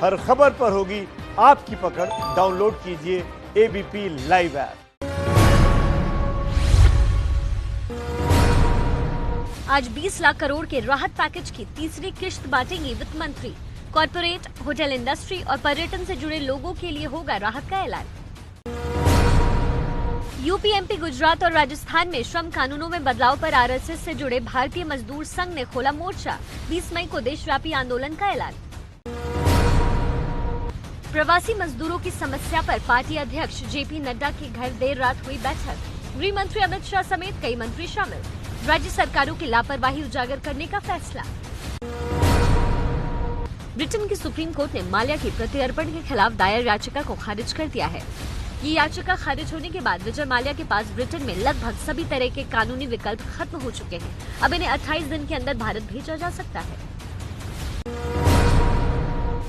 हर खबर पर होगी आपकी पकड़। डाउनलोड कीजिए एबीपी लाइव ऐप। आज 20 लाख करोड़ के राहत पैकेज की तीसरी किश्त बांटेंगी वित्त मंत्री। कॉर्पोरेट, होटल इंडस्ट्री और पर्यटन से जुड़े लोगों के लिए होगा राहत का ऐलान। यूपी, एमपी, गुजरात और राजस्थान में श्रम कानूनों में बदलाव पर आरएसएस से जुड़े भारतीय मजदूर संघ ने खोला मोर्चा। 20 मई को देशव्यापी आंदोलन का ऐलान। प्रवासी मजदूरों की समस्या पर पार्टी अध्यक्ष जेपी नड्डा के घर देर रात हुई बैठक। गृह मंत्री अमित शाह समेत कई मंत्री शामिल। राज्य सरकारों की लापरवाही उजागर करने का फैसला। ब्रिटेन की सुप्रीम कोर्ट ने माल्या की प्रत्यर्पण के खिलाफ दायर याचिका को खारिज कर दिया है। ये याचिका खारिज होने के बाद विजय माल्या के पास ब्रिटेन में लगभग सभी तरह के कानूनी विकल्प खत्म हो चुके हैं। अब इन्हें 28 दिन के अंदर भारत भेजा जा सकता है।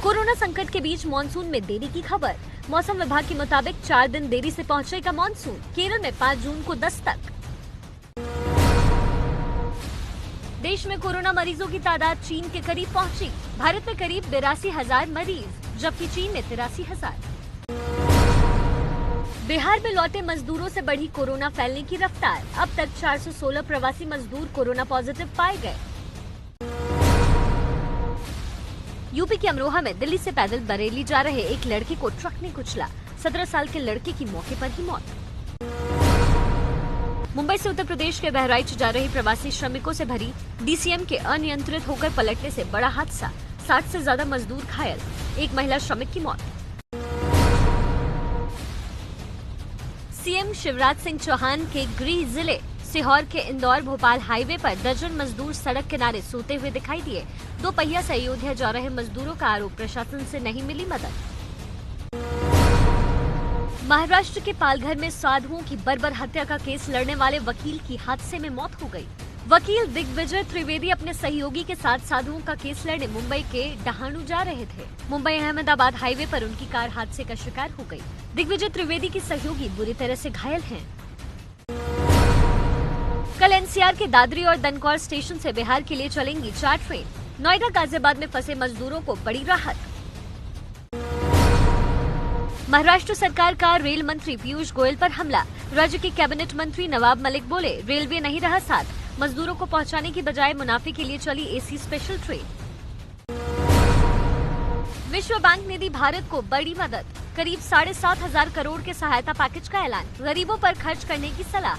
कोरोना संकट के बीच मानसून में देरी की खबर। मौसम विभाग के मुताबिक 4 दिन देरी से पहुंचेगा मानसून। केरल में 5 जून को दस्तक। देश में कोरोना मरीजों की तादाद चीन के करीब पहुंची। भारत में करीब 82,000 मरीज, जबकि चीन में 83,000। बिहार में लौटे मजदूरों से बढ़ी कोरोना फैलने की रफ्तार। अब तक 416 प्रवासी मजदूर कोरोना पॉजिटिव पाए गए। यूपी के अमरोहा में दिल्ली से पैदल बरेली जा रहे एक लड़के को ट्रक ने कुचला। 17 साल के लड़के की मौके पर ही मौत। मुंबई से उत्तर प्रदेश के बहराइच जा रहे प्रवासी श्रमिकों से भरी डीसीएम के अनियंत्रित होकर पलटने से बड़ा हादसा। 60 से ज्यादा मजदूर घायल, एक महिला श्रमिक की मौत। सीएम शिवराज सिंह चौहान के गृह जिले सीहोर के इंदौर भोपाल हाईवे पर दर्जन मजदूर सड़क किनारे सोते हुए दिखाई दिए। 2 पहिया से अयोध्या जा रहे मजदूरों का आरोप, प्रशासन से नहीं मिली मदद। महाराष्ट्र के पालघर में साधुओं की बर्बर हत्या का केस लड़ने वाले वकील की हादसे में मौत हो गई। वकील दिग्विजय त्रिवेदी अपने सहयोगी के साथ साधुओं का केस लड़ने मुंबई के डहाणू जा रहे थे। मुंबई अहमदाबाद हाईवे पर उनकी कार हादसे का शिकार हो गई। दिग्विजय त्रिवेदी की सहयोगी बुरी तरह से घायल हैं। कल एनसीआर के दादरी और दनकौर स्टेशन से बिहार के लिए चलेंगी 4 ट्रेन। नोएडा गाजियाबाद में फंसे मजदूरों को बड़ी राहत। महाराष्ट्र सरकार का रेल मंत्री पीयूष गोयल पर हमला। राज्य के कैबिनेट मंत्री नवाब मलिक बोले, रेलवे नहीं रहा साथ, मजदूरों को पहुंचाने की बजाय मुनाफे के लिए चली एसी स्पेशल ट्रेन। विश्व बैंक ने दी भारत को बड़ी मदद। करीब 7,500 करोड़ के सहायता पैकेज का ऐलान। गरीबों पर खर्च करने की सलाह।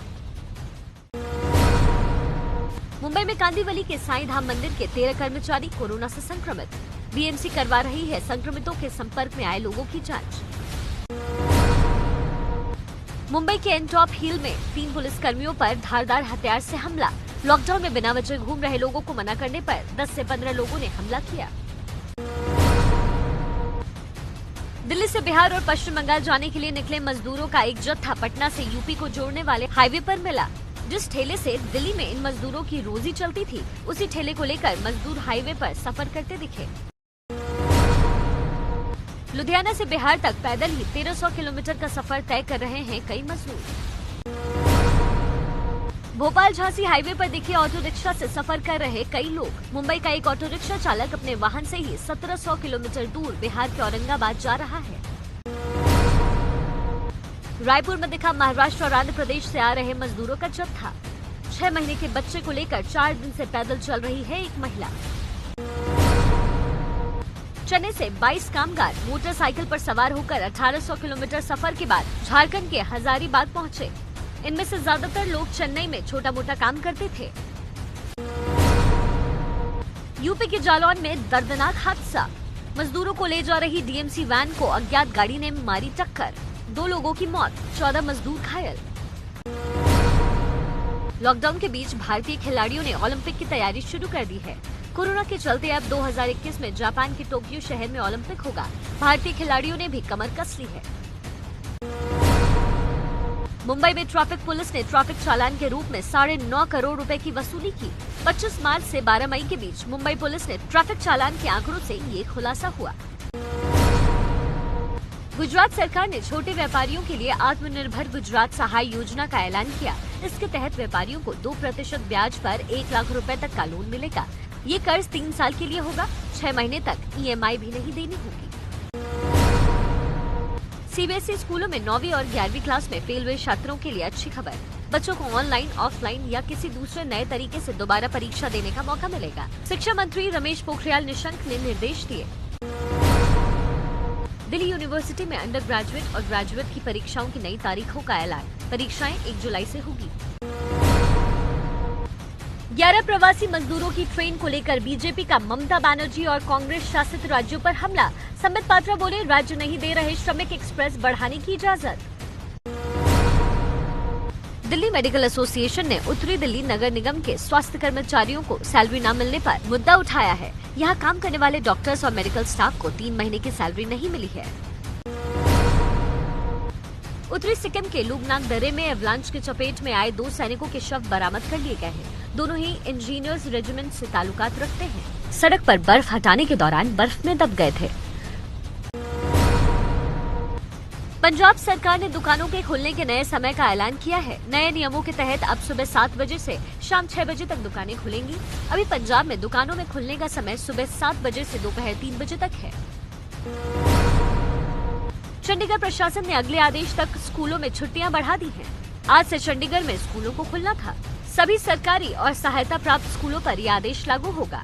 मुंबई में कांदिवली के साईं धाम मंदिर के 13 कर्मचारी कोरोना से संक्रमित। बीएमसी करवा रही है संक्रमितों के संपर्क में आए लोगों की जांच। मुंबई के एनटॉप हिल में 3 पुलिसकर्मियों पर धारदार हथियार से हमला। लॉकडाउन में बिना वजह घूम रहे लोगों को मना करने पर 10 से 15 लोगों ने हमला किया। दिल्ली से बिहार और पश्चिम बंगाल जाने के लिए निकले मजदूरों का एक जत्था पटना से यूपी को जोड़ने वाले हाईवे पर मिला। जिस ठेले से दिल्ली में इन मजदूरों की रोजी चलती थी, उसी ठेले को लेकर मजदूर हाईवे पर सफर करते दिखे। लुधियाना से बिहार तक पैदल ही 1300 किलोमीटर का सफर तय कर रहे हैं कई मजदूर। भोपाल झांसी हाईवे पर दिखे ऑटो रिक्शा से सफर कर रहे कई लोग। मुंबई का एक ऑटो रिक्शा चालक अपने वाहन से ही 1700 किलोमीटर दूर बिहार के औरंगाबाद जा रहा है। रायपुर में दिखा महाराष्ट्र और आंध्र प्रदेश से आ रहे मजदूरों का जत्था। 6 महीने के बच्चे को लेकर 4 दिन से पैदल चल रही है एक महिला। चेन्नई से 22 कामगार मोटरसाइकिल पर सवार होकर 1800 किलोमीटर सफर के बाद झारखंड के हजारीबाग पहुंचे। इनमें से ज्यादातर लोग चेन्नई में छोटा मोटा काम करते थे। यूपी के जालौन में दर्दनाक हादसा। मजदूरों को ले जा रही डीएमसी वैन को अज्ञात गाड़ी ने मारी टक्कर। 2 लोगों की मौत, 14 मजदूर घायल। लॉकडाउन के बीच भारतीय खिलाड़ियों ने ओलंपिक की तैयारी शुरू कर दी है। कोरोना के चलते अब 2021 में जापान के टोक्यो शहर में ओलंपिक होगा। भारतीय खिलाड़ियों ने भी कमर कस ली है। मुंबई में ट्रैफिक पुलिस ने ट्रैफिक चालान के रूप में 9.5 करोड़ रुपए की वसूली की। 25 मार्च से 12 मई के बीच मुंबई पुलिस ने ट्रैफिक चालान के आंकड़ों से ये खुलासा हुआ। गुजरात सरकार ने छोटे व्यापारियों के लिए आत्मनिर्भर गुजरात सहाय योजना का ऐलान किया। इसके तहत व्यापारियों को 2% ब्याज पर 1 लाख रुपए तक का लोन मिलेगा। ये कर्ज 3 साल के लिए होगा। 6 महीने तक EMI भी नहीं देनी होगी। सीबीएसई स्कूलों में 9वीं और 11वीं क्लास में फेल हुए छात्रों के लिए अच्छी खबर। बच्चों को ऑनलाइन, ऑफलाइन या किसी दूसरे नए तरीके से दोबारा परीक्षा देने का मौका मिलेगा। शिक्षा मंत्री रमेश पोखरियाल निशंक ने निर्देश दिए। दिल्ली यूनिवर्सिटी में अंडर ग्रेजुएट और ग्रेजुएट की परीक्षाओं की नई तारीखों का ऐलान। परीक्षाएं 1 जुलाई से होगी। 11 प्रवासी मजदूरों की ट्रेन को लेकर बीजेपी का ममता बनर्जी और कांग्रेस शासित राज्यों पर हमला। संबित पात्रा बोले, राज्य नहीं दे रहे श्रमिक एक्सप्रेस बढ़ाने की इजाजत। दिल्ली मेडिकल एसोसिएशन ने उत्तरी दिल्ली नगर निगम के स्वास्थ्य कर्मचारियों को सैलरी न मिलने पर मुद्दा उठाया है। यहाँ काम करने वाले डॉक्टर्स और मेडिकल स्टाफ को 3 महीने की सैलरी नहीं मिली है। उत्तरी सिक्किम के लूगनाक दर्रे में एवलांच की चपेट में आए 2 सैनिकों के शव बरामद कर लिए गए हैं। दोनों ही इंजीनियर्स रेजिमेंट से ताल्लुकात रखते हैं। सड़क पर बर्फ हटाने के दौरान बर्फ में दब गए थे। पंजाब सरकार ने दुकानों के खुलने के नए समय का ऐलान किया है। नए नियमों के तहत अब सुबह 7 बजे से शाम 6 बजे तक दुकानें खुलेंगी। अभी पंजाब में दुकानों में खुलने का समय सुबह 7 बजे से दोपहर 3 बजे तक है। चंडीगढ़ प्रशासन ने अगले आदेश तक स्कूलों में छुट्टियां बढ़ा दी हैं। आज से चंडीगढ़ में स्कूलों को खुलना था। सभी सरकारी और सहायता प्राप्त स्कूलों पर यह आदेश लागू होगा।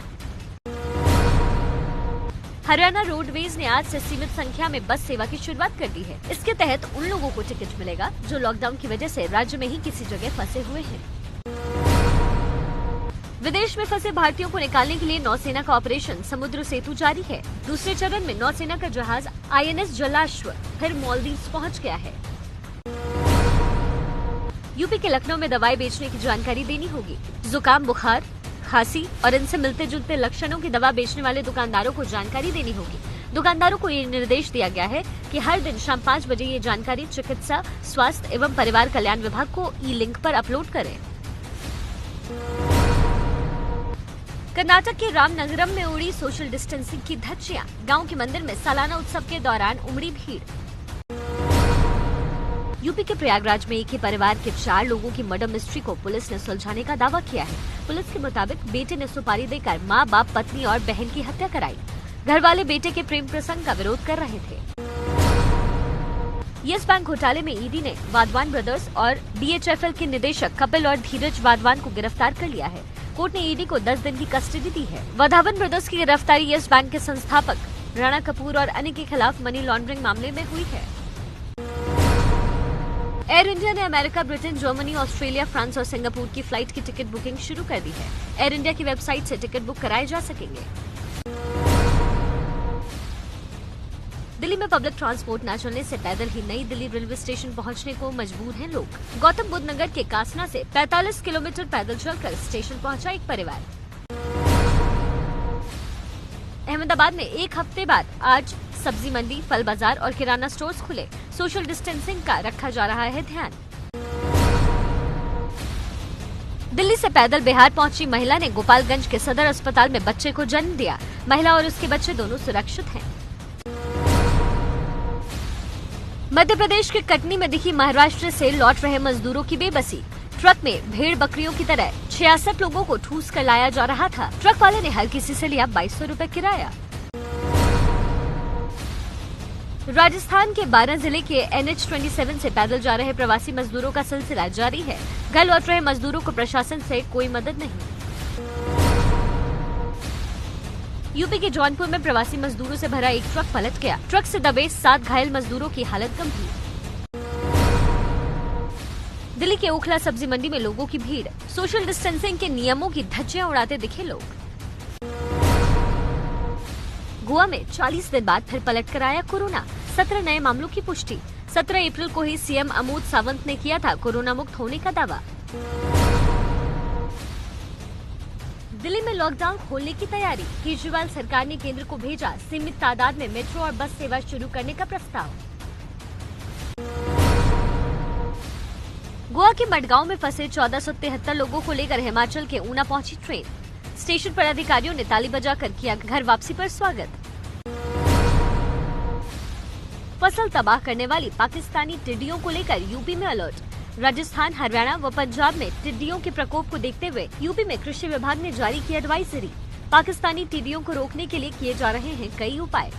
हरियाणा रोडवेज ने आज से सीमित संख्या में बस सेवा की शुरुआत कर दी है। इसके तहत उन लोगों को टिकट मिलेगा जो लॉकडाउन की वजह से राज्य में ही किसी जगह फंसे हुए हैं। विदेश में फंसे भारतीयों को निकालने के लिए नौसेना का ऑपरेशन समुद्र सेतु जारी है। दूसरे चरण में नौसेना का जहाज INS जलाश्व फिर मालदीव्स पहुंच गया है। यूपी के लखनऊ में दवाई बेचने की जानकारी देनी होगी। जुकाम, बुखार, खांसी और इनसे मिलते जुलते लक्षणों की दवा बेचने वाले दुकानदारों को जानकारी देनी होगी। दुकानदारों को ये निर्देश दिया गया है कि हर दिन शाम 5 बजे ये जानकारी चिकित्सा, स्वास्थ्य एवं परिवार कल्याण विभाग को ई-लिंक पर अपलोड करें। कर्नाटक के रामनगरम में उड़ी सोशल डिस्टेंसिंग की धज्जियां। गांव के मंदिर में सालाना उत्सव के दौरान उमड़ी भीड़। यूपी के प्रयागराज में एक ही परिवार के 4 लोगों की मर्डर मिस्ट्री को पुलिस ने सुलझाने का दावा किया है। पुलिस के मुताबिक बेटे ने सुपारी देकर मां, बाप, पत्नी और बहन की हत्या कराई। घर वाले बेटे के प्रेम प्रसंग का विरोध कर रहे थे। यस बैंक घोटाले में ईडी ने वाधवान ब्रदर्स और DHFL के निदेशक कपिल और धीरज वाधवान को गिरफ्तार कर लिया है। कोर्ट ने ईडी को 10 दिन की कस्टडी दी है। वाधवान ब्रदर्स की गिरफ्तारी यस बैंक के संस्थापक राणा कपूर और अन्य के खिलाफ मनी लॉन्ड्रिंग मामले में हुई है। एयर इंडिया ने America, Britain, Germany, Australia, France और सिंगापुर की फ्लाइट की टिकट बुकिंग शुरू कर दी है। एयर इंडिया की वेबसाइट से टिकट बुक कराए जा सकेंगे। दिल्ली में पब्लिक ट्रांसपोर्ट न चलने से पैदल ही नई दिल्ली रेलवे स्टेशन पहुंचने को मजबूर हैं लोग। गौतम बुद्ध नगर के कासना से 45 किलोमीटर पैदल चलकर स्टेशन पहुंचा एक परिवार। अहमदाबाद में 1 हफ्ते बाद आज सब्जी मंडी, फल बाजार और किराना स्टोर्स खुले। सोशल डिस्टेंसिंग का रखा जा रहा है ध्यान। दिल्ली से पैदल बिहार पहुंची महिला ने गोपालगंज के सदर अस्पताल में बच्चे को जन्म दिया। महिला और उसके बच्चे दोनों सुरक्षित हैं। मध्य प्रदेश के कटनी में दिखी महाराष्ट्र से लौट रहे मजदूरों की बेबसी। ट्रक में भेड़ बकरियों की तरह 66 लोगों को ठूस कर लाया जा रहा था। ट्रक वाले ने हर किसी से लिया 2200 रुपए किराया। राजस्थान के 12 जिले के NH27 से पैदल जा रहे प्रवासी मजदूरों का सिलसिला जारी है। घर लौट रहे मजदूरों को प्रशासन से कोई मदद नहीं। यूपी के जौनपुर में प्रवासी मजदूरों से भरा एक ट्रक पलट गया। ट्रक से दबे 7 घायल मजदूरों की हालत गंभीर। दिल्ली के ओखला सब्जी मंडी में लोगों की भीड़। सोशल डिस्टेंसिंग के नियमों की धज्जियां उड़ाते दिखे लोग। गोवा में 40 दिन बाद फिर पलट कर आया कोरोना। 17 नए मामलों की पुष्टि। 17 अप्रैल को ही CM अमोद सावंत ने किया था कोरोना मुक्त होने का दावा। दिल्ली में लॉकडाउन खोलने की तैयारी। केजरीवाल सरकार ने केंद्र को भेजा सीमित तादाद में मेट्रो और बस सेवा शुरू करने का प्रस्ताव। गोवा के मडगांव में फंसे 1473 लोगों को लेकर हिमाचल के ऊना पहुंची ट्रेन। स्टेशन पर अधिकारियों ने ताली बजाकर किया घर वापसी पर स्वागत। फसल तबाह करने वाली पाकिस्तानी टिड्डियों को लेकर यूपी में अलर्ट। राजस्थान, हरियाणा व पंजाब में टिड्डियों के प्रकोप को देखते हुए यूपी में कृषि विभाग ने जारी की एडवाइजरी। पाकिस्तानी टिड्डियों को रोकने के लिए किए जा रहे हैं कई उपाय।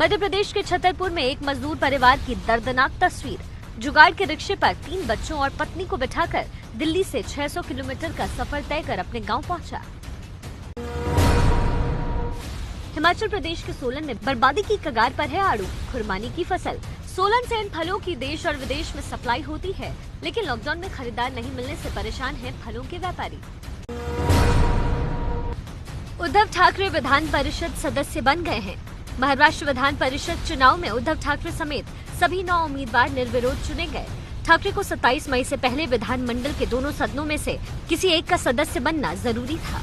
मध्य प्रदेश के छतरपुर में एक मजदूर परिवार की दर्दनाक तस्वीर। जुगाड़ के रिक्शे पर 3 बच्चों और पत्नी को बिठाकर दिल्ली से 600 किलोमीटर का सफर तय कर अपने गांव पहुंचा। हिमाचल प्रदेश के सोलन में बर्बादी की कगार पर है आड़ू खुरमानी की फसल। सोलन से इन फलों की देश और विदेश में सप्लाई होती है, लेकिन लॉकडाउन में खरीदार नहीं मिलने से परेशान हैं फलों के व्यापारी। उद्धव ठाकरे विधान परिषद सदस्य बन गए हैं। महाराष्ट्र विधान परिषद चुनाव में उद्धव ठाकरे समेत सभी 9 उम्मीदवार निर्विरोध चुने गए। ठाकरे को 27 मई से पहले विधानमंडल के दोनों सदनों में से किसी एक का सदस्य बनना जरूरी था।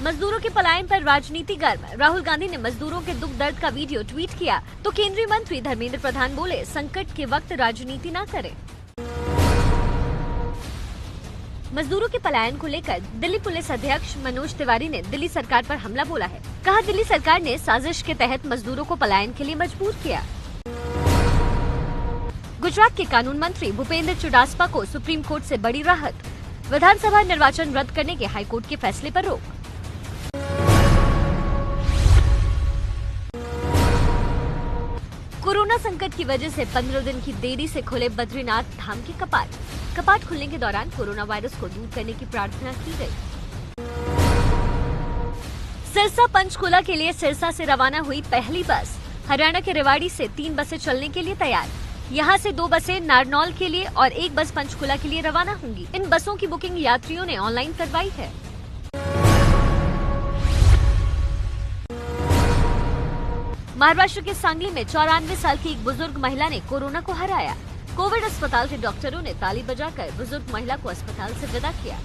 मजदूरों के पलायन पर राजनीति गर्म। राहुल गांधी ने मजदूरों के दुख दर्द का वीडियो ट्वीट किया तो केंद्रीय मंत्री धर्मेंद्र प्रधान बोले, संकट के वक्त राजनीति न करें। मजदूरों के पलायन को लेकर दिल्ली पुलिस अध्यक्ष मनोज तिवारी ने दिल्ली सरकार पर हमला बोला है। कहा, दिल्ली सरकार ने साजिश के तहत मजदूरों को पलायन के लिए मजबूर किया। गुजरात के कानून मंत्री भूपेंद्र चुडासमा को सुप्रीम कोर्ट से बड़ी राहत। विधानसभा निर्वाचन रद्द करने के हाईकोर्ट के फैसले पर रोक। कोरोना संकट की वजह से 15 दिन की देरी से खुले बद्रीनाथ धाम के कपाट। कपाट खुलने के दौरान कोरोना वायरस को दूर करने की प्रार्थना की गई। सिरसा पंचकुला के लिए सिरसा से रवाना हुई पहली बस। हरियाणा के रेवाड़ी से 3 बसें चलने के लिए तैयार। यहां से 2 बसें नारनौल के लिए और 1 बस पंचकुला के लिए रवाना होंगी। इन बसों की बुकिंग यात्रियों ने ऑनलाइन करवाई है। महाराष्ट्र के सांगली में 94 साल की एक बुजुर्ग महिला ने कोरोना को हराया। कोविड अस्पताल के डॉक्टरों ने ताली बजाकर बुजुर्ग महिला को अस्पताल से विदा किया।